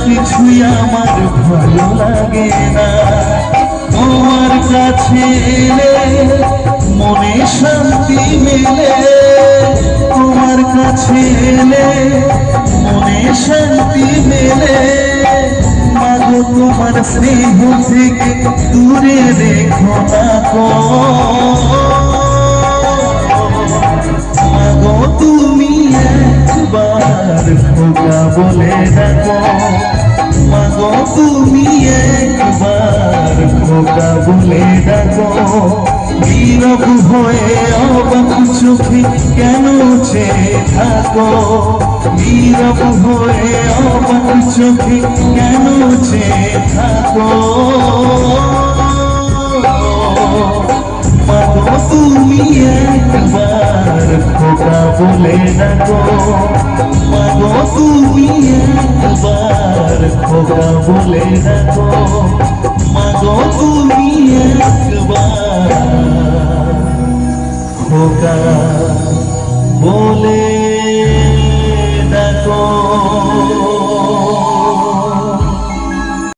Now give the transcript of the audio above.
কিছুই আমার ভালো লাগে না। তোমার কাছে এলে মনে শান্তি মেলে, তোমার কাছে এলে মনে শান্তি মেলে। মাগো তোমার স্নেহ থেকে দূরে রেখো না গো। মাগো তুমি একবার খোকা বলে ডাকো, মাগো তুমি একবার খোকা বলে ডাকো। নীরব হয়ে অবাক চোখে কেন চেয়ে থাকো, নীরব হয়ে অবাক চোখে কেন চেয়ে থাকো। মাগো তুমি একবার খোকা বলে ডাকো, মাগো তুমি একবার খোকা বলে ডাকো, মাগো তুমি একবার